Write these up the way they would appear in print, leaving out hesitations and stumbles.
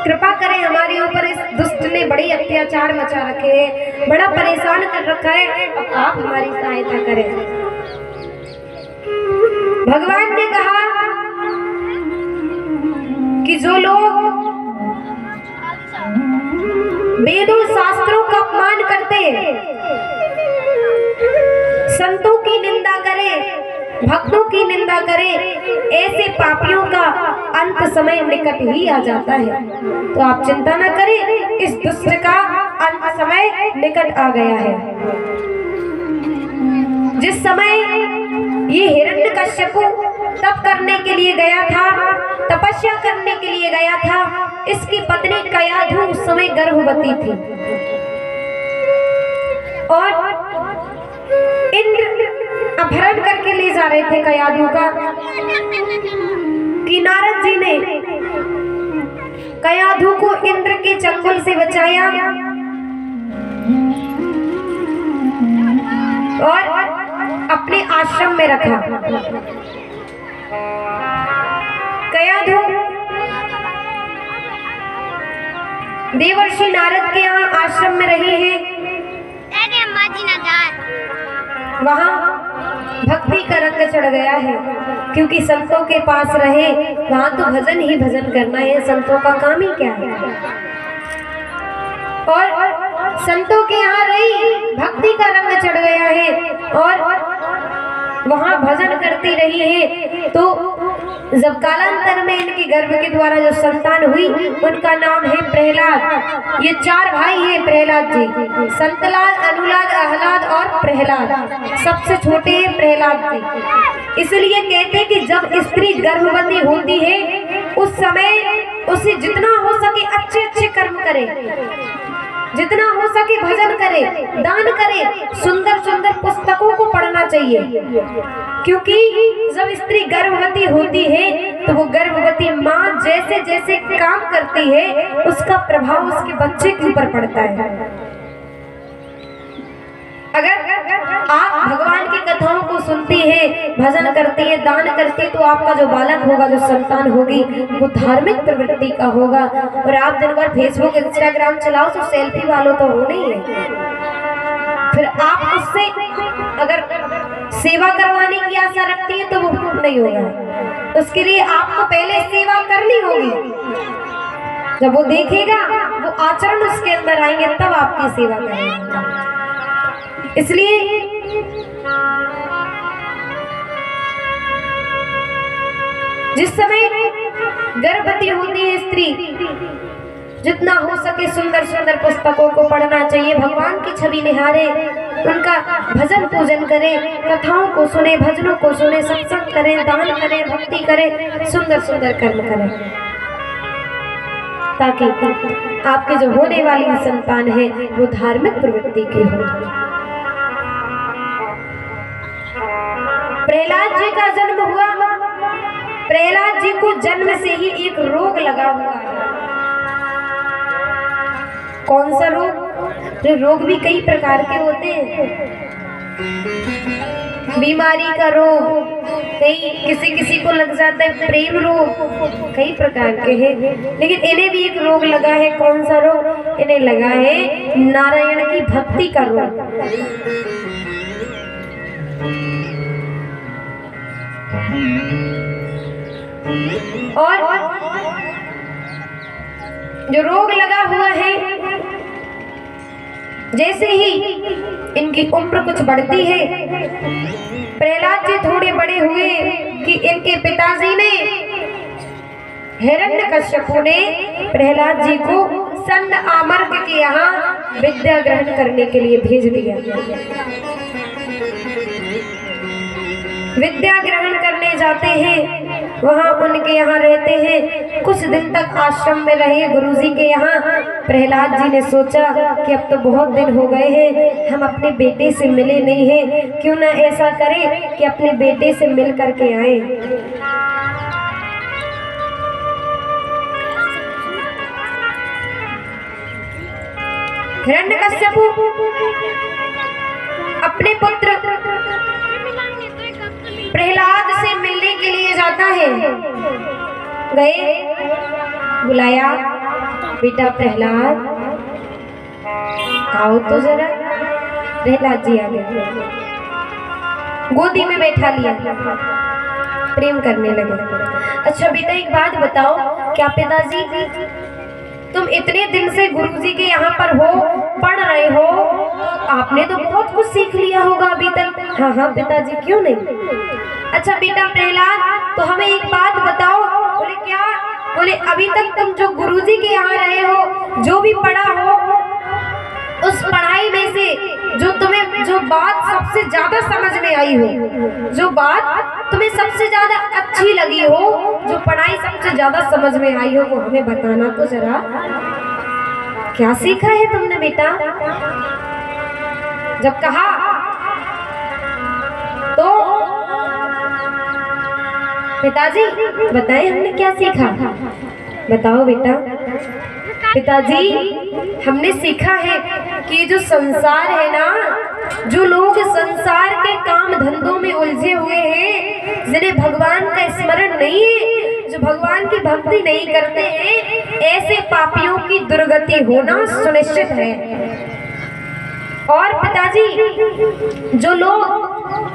कृपा करें हमारे ऊपर, इस दुष्ट ने बड़ी अत्याचार मचा रखे हैं, बड़ा परेशान कर रखा है, अब आप हमारी सहायता करें। भगवान ने कहा कि जो लोग वेदों शास्त्रों का अपमान करते, संतों की निंदा करें, भक्तों की निंदा करें, ऐसे पापियों का अंत समय निकट ही आ जाता है। तो आप चिंता न करें, इस दुष्ट का अंत समय निकट आ गया है। जिस समय ये हिरण्यकश्यप तप करने के लिए गया था, तपस्या करने के लिए गया था, इसकी पत्नी कयाधु उस समय गर्भवती थी और इंद्र अपहरण करके ले जा रहे थे कयाधु का। कि नारद जी ने कयाधु को इंद्र के चंगुल से बचाया और अपने आश्रम में रखा। कयाधु देवर्षि नारद के यहाँ आश्रम में रही है। वहाँ भक्ति का रंग चढ़ गया है, क्योंकि संतों के पास रहे, वहाँ तो भजन ही भजन करना है, संतों का काम ही क्या है। और संतों के यहाँ रही, भक्ति का रंग चढ़ गया है और वहाँ भजन करती रही है। तो जब कालांतर में इनके गर्भ के द्वारा जो संतान हुई, उनका नाम है प्रहलाद। ये 4 भाई हैं प्रहलाद जी, संतलाल, अनुलाद, आह्लाद और प्रहलाद। सबसे छोटे हैं प्रहलाद जी। इसलिए कहते हैं कि जब स्त्री गर्भवती होती है, उस समय उसे जितना हो सके अच्छे अच्छे कर्म करे, जितना हो सके भजन करे, दान करे, सुंदर सुंदर पुस्तकों को पढ़ना चाहिए। क्योंकि जब स्त्री गर्भवती होती है तो वो गर्भवती माँ जैसे जैसे काम करती है, उसका प्रभाव उसके बच्चे के ऊपर पड़ता है। अगर आप भगवान की कथाओं को सुनती है, भजन करती है, दान करती है, तो आपका जो बालक होगा, जो संतान होगी, वो धार्मिक प्रवृत्ति का होगा। और आप दिन भर फेसबुक इंस्टाग्राम चलाओ तो सेल्फी वालों तो हो नहीं है, फिर आप उससे अगर सेवा करवाने की आशा रखती है तो वो नहीं होगा। उसके लिए आपको पहले सेवा करनी होगी। जब वो देखेगा, वो आचरण उसके अंदर आएंगे, तब आपकी सेवा करेंगे। इसलिए जिस समय गर्भवती होती है स्त्री, जितना हो सके सुंदर सुंदर पुस्तकों को पढ़ना चाहिए, भगवान की छवि निहारे, उनका भजन पूजन करें, कथाओं को सुने, भजनों को सुने, सत्संग करें, दान करें, भक्ति करें, सुंदर सुंदर कर्म करें, ताकि आपके जो होने वाली संतान है वो धार्मिक प्रवृत्ति की हो। प्रहलाद जी का जन्म हुआ। प्रहलाद जी को जन्म से ही एक रोग लगा हुआ है। कौन सा रोग? रोग भी कई प्रकार के होते हैं। बीमारी का रोग, कई किसी को लग जाता है, प्रेम रोग, कई प्रकार के हैं। लेकिन इन्हें भी एक रोग लगा है। कौन सा रोग? इन्हें लगा है नारायण की भक्ति का रोग। और जो रोग लगा हुआ है, जैसे ही इनकी उम्र कुछ बढ़ती है, प्रहलाद जी थोड़े बड़े हुए कि इनके पिताजी ने, हिरण्यकश्यप ने प्रहलाद जी को संत आमर्क के यहाँ विद्या ग्रहण करने के लिए भेज दिया। विद्या ग्रहण करने जाते हैं, वहाँ उनके यहाँ रहते हैं। कुछ दिन तक आश्रम में रहे गुरुजी के यहाँ। प्रहलाद जी ने सोचा कि अब तो बहुत दिन हो गए हैं, हम अपने बेटे से मिले नहीं हैं, क्यों ना ऐसा करें कि अपने बेटे से मिल करके आए। हिरण्यकश्यप अपने पुत्र प्रहलाद से मिलने के लिए जाता है। गए, बुलाया, बेटा प्रहलाद आओ तो जरा। प्रहलाद जी आ गए, गोदी में बैठा लिया, प्रेम करने लगे। अच्छा बेटा एक बात बताओ, क्या पिताजी तुम इतने दिन से गुरुजी के यहाँ पर हो, पढ़ रहे हो, आपने तो बहुत कुछ सीख लिया होगा अभी तक। हाँ हाँ पिताजी क्यों नहीं। अच्छा बेटा प्रहलाद तो हमें एक बात बताओ। बोले क्या? बोले अभी तक तुम जो गुरुजी के यहाँ रहे हो, जो भी पढ़ा हो, उस पढ़ाई में से जो तुम्हें जो बात सबसे ज्यादा समझ में आई हो, जो बात तुम्हें सबसे ज्यादा अच्छी लगी हो, जो पढ़ाई सबसे ज्यादा समझ में आई हो, वो हमें बताना तो जरा। क्या सीखा है तुमने बेटा? जब कहा तो पिताजी बताएं हमने क्या सीखा। बताओ बेटा। पिताजी हमने सीखा है कि जो संसार है ना, जो लोग संसार के काम धंधों में उलझे हुए हैं, जिन्हें भगवान का स्मरण नहीं है, जो भगवान की भक्ति नहीं करते हैं, ऐसे पापियों की दुर्गति होना सुनिश्चित है। और पिताजी जो लोग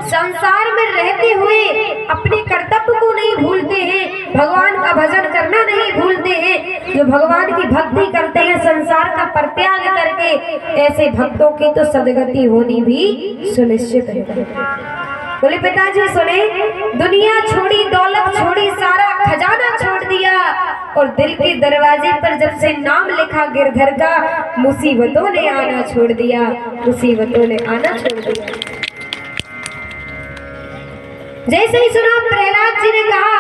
संसार में रहते हुए अपने कर्तव्य को नहीं भूलते हैं, भगवान का भजन करना नहीं भूलते हैं, जो भगवान की भक्ति करते हैं संसार का परित्याग करके, ऐसे भक्तों की तो सदगति होनी भी सुनिश्चित है। बोले पिताजी सुने, दुनिया छोड़ी, दौलत छोड़ी, सारा खजाना छोड़ दिया, और दिल के दरवाजे पर जब से नाम लिखा गिरधर का, मुसीबतों ने आना छोड़ दिया, मुसीबतों ने आना छोड़ दिया। जैसे ही सुना प्रहलाद जी ने कहा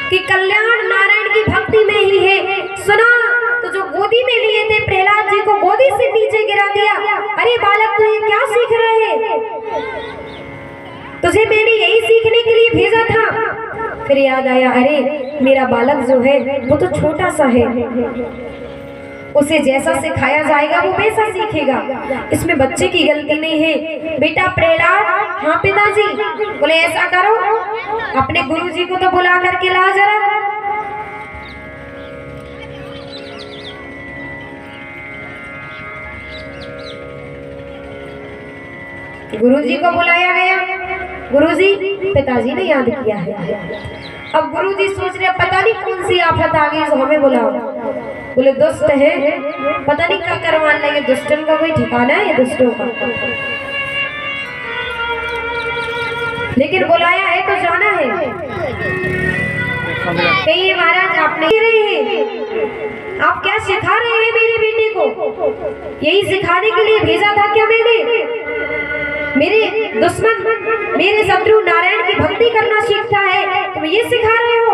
कि कल्याण नारायण की भक्ति में ही है, सुना तो जो गोदी में लिए थे प्रहलाद जी को गोदी से नीचे गिरा दिया। अरे बालक तू ये क्या सीख रहे हैं? तुझे मैंने यही सीखने के लिए भेजा था। फिर याद आया, अरे मेरा बालक जो है वो तो छोटा सा है, उसे जैसा सिखाया जाएगा वो वैसा सीखेगा, इसमें बच्चे की गलती नहीं है। बेटा प्रहलाद। हाँ पिताजी। बोले ऐसा करो, अपने गुरुजी को तो बुला करके ला जरा। गुरुजी को बुलाया गया। गुरुजी, पिताजी ने याद किया है। अब गुरुजी सोच रहे पता नहीं कौन सी आफत आ गई, हमें बुलाओ। बोले दुष्ट है, पता नहीं क्या करवाने लगे, दुष्टन का कोई ठिकाना है दुष्टों का। लेकिन बुलाया है तो जाना है। कहिए महाराज आप नहीं रहे हैं, आप क्या सिखा रहे हैं मेरे बेटे को? यही सिखाने के लिए भेजा था क्या मैंने? मेरे दुश्मन, मेरे शत्रु नारायण की भक्ति करना सीखता है, तुम ये सिखा रहे हो?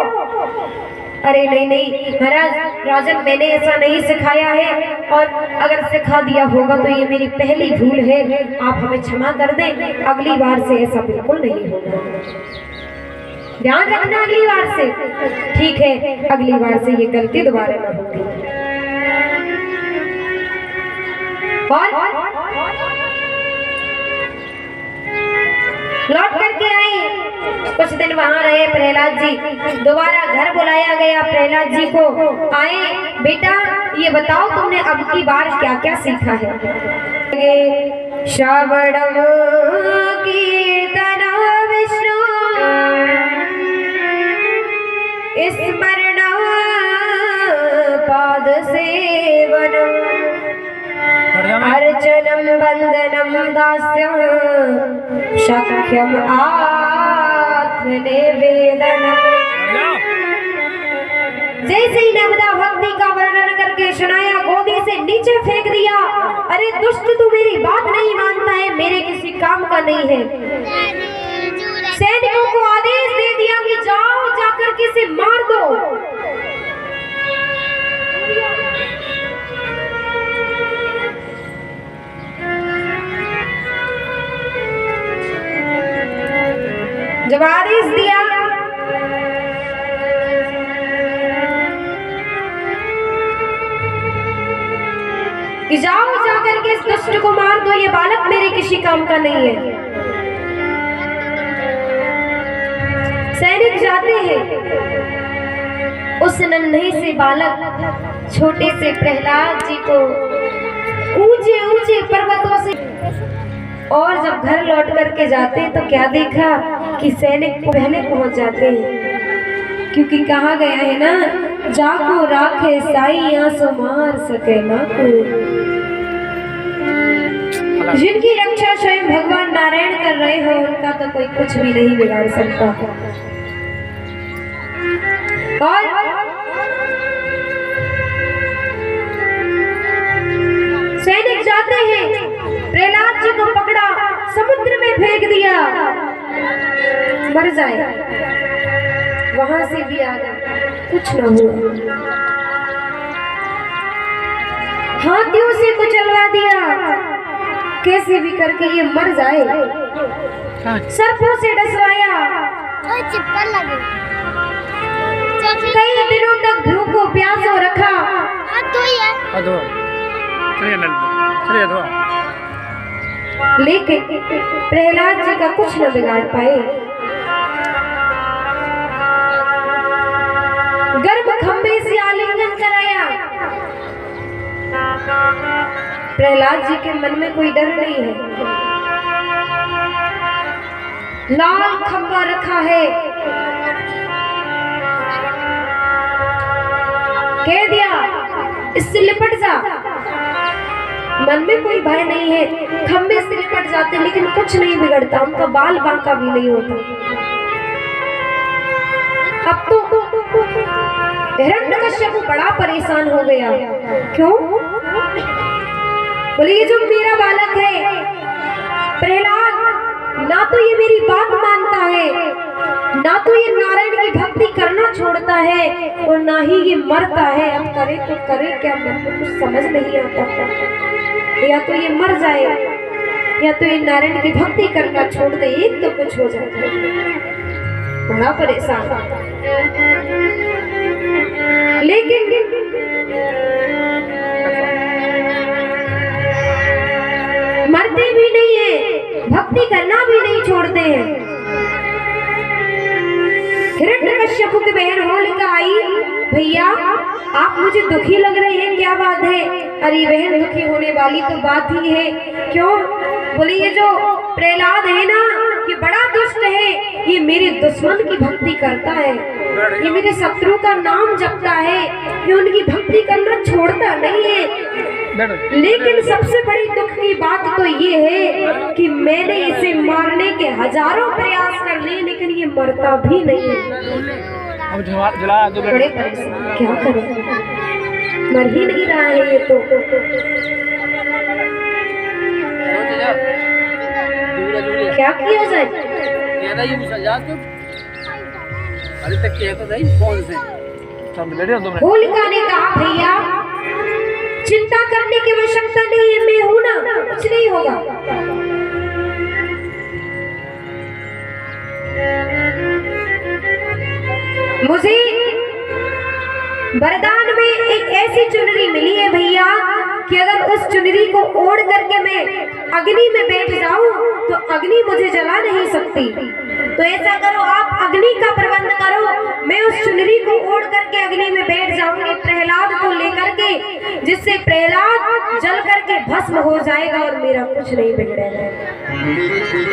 अरे नहीं नहीं महाराज, राजन मैंने ऐसा नहीं सिखाया है, और अगर सिखा दिया होगा तो ये मेरी पहली भूल है, आप हमें क्षमा कर दें, अगली बार से ऐसा बिल्कुल नहीं होगा। ध्यान रखना अगली बार से। ठीक है, अगली बार से ये गलती दोबारा न होगी। और लौट करके आई, कुछ दिन वहां रहे प्रहलाद जी। दोबारा घर बुलाया गया प्रहलाद जी को। आए, बेटा ये बताओ तुमने अब की बार क्या क्या सीखा है? श्रवणम कीर्तन विष्णु स्मरण पाद सेवनम अर्चनम वंदनम दास्यम शक्यम आत्मनिवेदनम। जैसे ही नवदा भक्ति का वर्णन करके सुनाया, गोदी से नीचे फेंक दिया। अरे दुष्ट तू मेरी बात नहीं मानता है, मेरे किसी काम का नहीं है। सैनिकों को आदेश दे दिया कि जाओ जाकर के इसे मार दो। जब आदेश दिया कि जाओ जाकर के इस दुष्ट को मार दो, ये बालक मेरे किसी काम का नहीं है। सैनिक जाते हैं, उस नन्हे से बालक छोटे से प्रहलाद जी को ऊंचे ऊंचे पर्वतों से, और जब घर लौट करके जाते तो क्या देखा कि सैनिक पहले पहुंच जाते हैं, क्योंकि कहा गया है ना, जाको राखे साइयां सो मार सके ना कोई। जिनकी रक्षा स्वयं भगवान नारायण कर रहे हो उनका तो कोई कुछ भी नहीं बिगाड़ सकता। और सैनिक जाते हैं, प्रहलाद जी को पकड़ा, समुद्र में फेंक दिया, मर जाए। वहां से भी आ गए, कुछ न हुआ। हाथियों से कुचलवा दिया, कैसे भी करके ये मर जाए। सर्पों से डसवाया, कई दिनों तक भूखों प्यासों रखा, लेकिन प्रहलाद जी का कुछ न बिगाड़ पाए। गर्भ खंभे से आलिंगन कराया। प्रहलाद जी के मन में कोई डर नहीं है, लाल खंभा रखा है, कह दिया इससे लिपट जा। मन में कोई भय नहीं है, खंभे से लिपट जाते लेकिन कुछ नहीं बिगड़ता, उनका बाल बांका भी नहीं होता। अब तो हिरण्यकश्यप बड़ा परेशान हो गया। क्यों? बोले ये जो मेरा बालक है प्रहलाद, ना तो ये मेरी बात मानता है, ना तो ये नारायण की भक्ति करना छोड़ता है, और ना ही ये मरता है। अब करे तो करे क्या, मन में कुछ समझ नहीं आता। या तो ये मर जाए, या तो ये नारायण की भक्ति करना छोड़ दे, एक तो कुछ हो जाए। बड़ा परेशान। लेकिन मरते भी नहीं है, भक्ति करना भी नहीं छोड़ते हैं। हिरण्यकश्यप की बहन होलिका आई, भैया आप मुझे दुखी लग रहे हैं, क्या बात है? अरे बहन दुखी होने वाली तो बात ही है। क्यों? बोले ये जो प्रहलाद है ना, ये बड़ा दुष्ट है, ये मेरे दुश्मन की भक्ति करता है, ये मेरे शत्रु का नाम जपता है, ये उनकी भक्ति करना छोड़ता नहीं है। लेकिन सबसे बड़ी दुख की बात तो ये है कि मैंने इसे मारने के हजारों प्रयास कर लिए, लेकिन ये मरता भी नहीं है। बड़े परेशान, क्या करें, मर ही नहीं रहा है ये तो। क्या किया जाए? होलिका ने कहा भैया चिंता करने की आवश्यकता नहीं है, मैं हूं ना, कुछ नहीं होगा। मुझे वरदान में एक ऐसी चुनरी मिली है भैया कि अगर उस चुनरी को ओढ़ करके मैं अग्नि में बैठ जाऊं तो अग्नि मुझे जला नहीं सकती। तो ऐसा करो, आप अग्नि का प्रबंध करो, मैं उस चुनरी को ओढ़ करके अग्नि में बैठ जाऊंगी प्रहलाद को लेकर के, जिससे प्रहलाद जल करके भस्म हो जाएगा और मेरा कुछ नहीं बिगड़ेगा।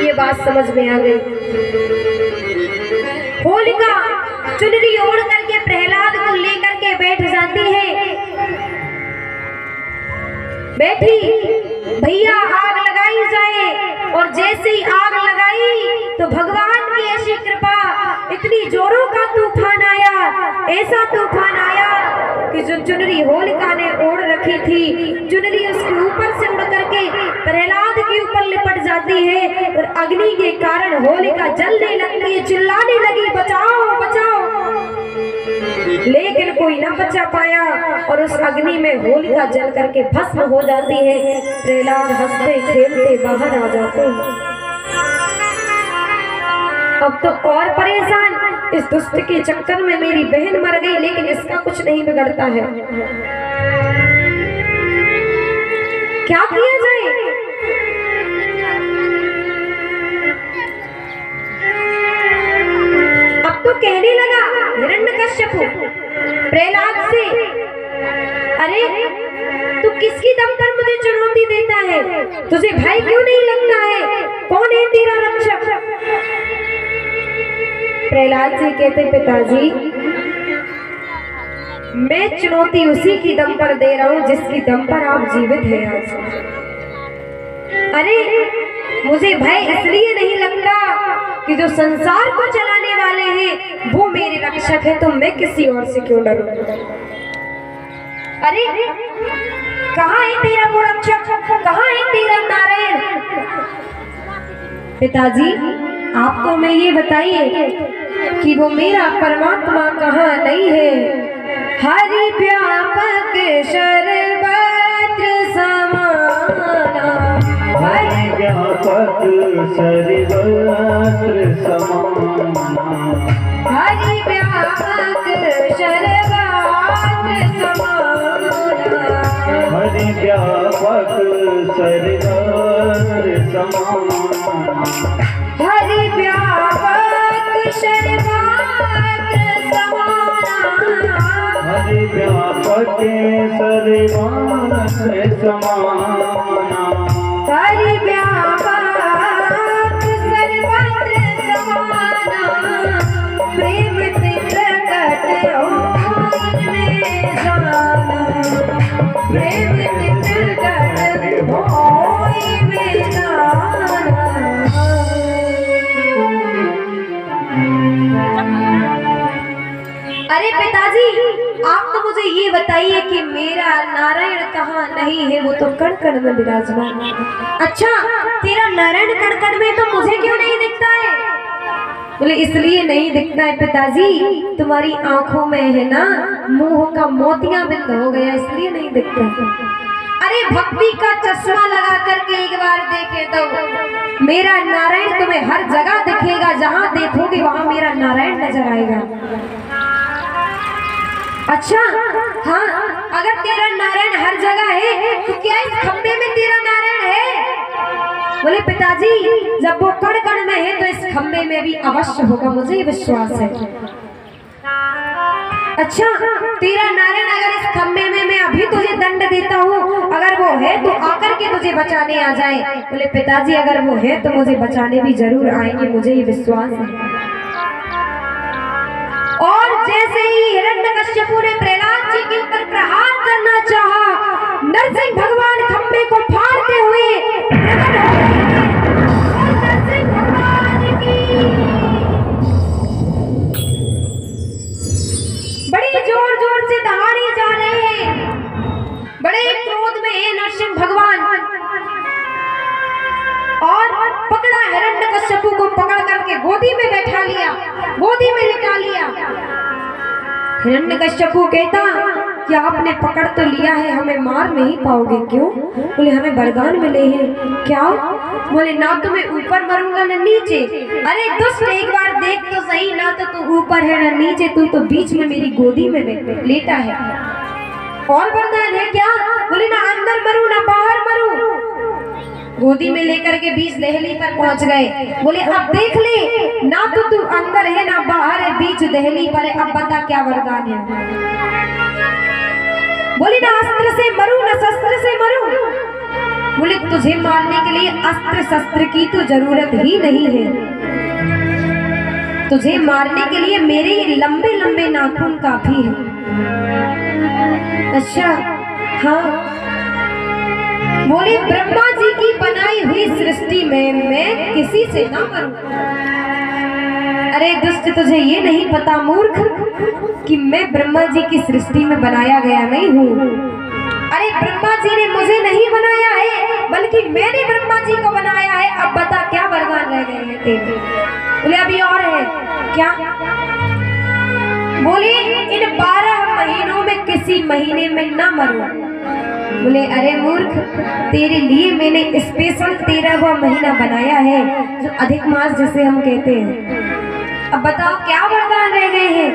ये बात समझ में आ गई। होलिका चुनरी ओढ़ करके प्रहलाद को लेकर के बैठ जाती है। बैठी, भैया आग लगाई जाए, और जैसे ही आग लगाई तो भगवान की ऐसी कृपा, इतनी जोरों का तूफान आया, ऐसा तूफान आया कि जो चुनरी होलिका ने ओढ़ रखी थी, चुनरी उसके ऊपर से उड़ करके प्रहलाद के ऊपर लिपट जाती है, और अग्नि के कारण होलिका जलने लगती है, चिल्लाने लगी बचाओ बचाओ, लेकिन कोई न बचा पाया, और उस अग्नि में होलिका जल करके भस्म हो जाती है। प्रहलाद हंसते खेलते बाहर आ जाते हैं। अब तो और परेशान, इस दुष्ट के चक्कर में मेरी बहन मर गई, लेकिन इसका कुछ नहीं बिगड़ता है, क्या किया जाए? अब तो कहने लगा हिरण्यकश्यप, प्रहलाद से, अरे तू किसकी दम पर मुझे चुनौती देता है? तुझे भाई क्यों नहीं लगता है? कौन है तेरा रक्षक? प्रहलाद जी कहते पिताजी, मैं चुनौती उसी की दम पर दे रहा हूँ जिसकी दम पर आप जीवित हैं आज। अरे मुझे भय इसलिए नहीं लगता कि जो संसार को चलाने वाले हैं वो मेरे रक्षक है, तो मैं किसी और से क्यों डरूं? अरे कहाँ है तेरा वो रक्षक? कहाँ है तेरा नारायण? पिताजी आप तो हमें ये बताइए कि वो मेरा परमात्मा कहाँ नहीं है? हरि व्यापक सर्वत्र समाना, हरि व्यापक सर्वत्र समाना, हरि व्यापक सर्वत्र समाना, हरि व्यापक सर्वत्र समाना, हरि व्यापक सर्वत्र समाना, हरि व्यापक सर्वत्र समाना, हरि व्यापक सर्वत्र समाना, प्रेम से प्रकट होई में जाना, प्रेम से प्रकट होई में जाना। अरे पिताजी आप तो मुझे ये बताइए कि मेरा नारायण कहाँ नहीं है? वो तो कण कण में विराजमान। अच्छा तेरा नारायण कण कण में, तो मुझे क्यों नहीं दिखता है? बोले इसलिए नहीं दिखता है पिताजी, तुम्हारी आंखों में है ना मुंह का मोतिया बिंद हो गया, इसलिए नहीं दिखता। अरे भक्ति का चश्मा लगा करके एक बार देखे तो मेरा नारायण तुम्हें हर जगह दिखेगा, जहां देखोगे वहां मेरा नारायण नजर आएगा। अच्छा हाँ, अगर तेरा नारायण हर जगह है तो क्या इस खंबे में तेरा नारायण है? बोले पिताजी जब वो कण कण में है तो इस खंबे में भी अवश्य होगा, मुझे विश्वास है। अच्छा तेरा नारायण अगर इस खंबे में मैं अभी तुझे दंड देता हूँ, अगर वो है तो आकर के तुझे बचाने आ जाए। बोले पिताजी अगर वो है तो मुझे बचाने भी जरूर आएंगे, मुझे ये विश्वास है। और जैसे ही हिरण्यकश्यपु ने प्रहलाद जी के ऊपर प्रहार करना चाहा, नरसिंह भगवान खंबे को फाड़ते हुए प्रकट हो गए और नरसिंह भगवान की बड़ी जोर जोर से दहाड़े जा रहे हैं। बड़े क्रोध में है नरसिंह भगवान, और पकड़ा हिरण्यकश्यपु को, पकड़ करके गोदी में बैठा लिया, गोदी में लिटा लिया। हिरण्यकश्यपु कहता कि आपने पकड़ तो लिया है, हमें मार नहीं पाओगे क्यों? बोले हमें वरदान मिले हैं। क्या? बोले ना तो मैं ऊपर मरूंगा ना नीचे। अरे दुष्ट एक बार देख तो सही, ना तो तू ऊपर है ना नीचे, तू तो बीच में मेरी गोदी में लेटा है। और वरदान है क्या? बोले ना अंदर मरूं ना बाहर मरूं। गोदी में लेकर के बीच दहली पर पहुंच गए। बोले अब देख ले, ना तो तू अंदर है ना बाहर है, बीच दहली पर है, अब बता क्या वरदान है? बोले ना अस्त्र से मरूं ना शस्त्र से मरूं। बोले तुझे मारने के लिए अस्त्र शस्त्र की तो जरूरत ही नहीं है, तुझे मारने के लिए मेरे ये लंबे लंबे नाखून काफी है। अच्छा हाँ। बोले ब्रह्मा जी की बनाई हुई सृष्टि में मैं किसी से ना मरूं। अरे दुष्ट तुझे ये नहीं पता मूर्ख कि मैं ब्रह्मा जी की सृष्टि में बनाया गया नहीं हूँ। अरे ब्रह्मा जी ने मुझे नहीं बनाया है, बल्कि मैंने ब्रह्मा जी को बनाया है। अब बता क्या वरदान रह गए हैं तेरे? बोले अभी और है। क्या? बोले इन 12 महीनों में किसी महीने में ना मरूं। बोले अरे मूर्ख, तेरे लिए मैंने स्पेशल 13वां महीना बनाया है, जो अधिक मास जिसे हम कहते हैं। अब बताओ क्या वरदान रह गए हैं?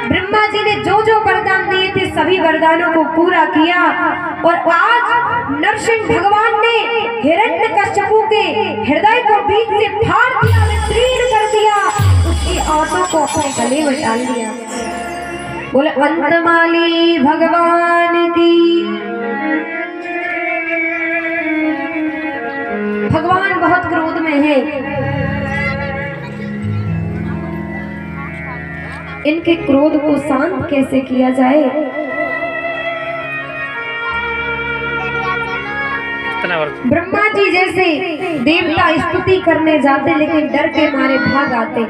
ब्रह्मा जी ने जो जो वरदान दिए थे सभी वरदानों को पूरा किया, और आज नरसिंह भगवान ने हिरण्यकश्यपु के हृदय को बीच से फाड़ दिया, विदीर्ण कर दिया, उसकी आंतों को अपने गले में डाल दिया। बोले अंतमाली भगवान की। भगवान बहुत क्रोध में है। इनके क्रोध को शांत कैसे किया जाए? ब्रह्मा जी जैसे देवता स्तुति करने जाते लेकिन डर के मारे भाग आते।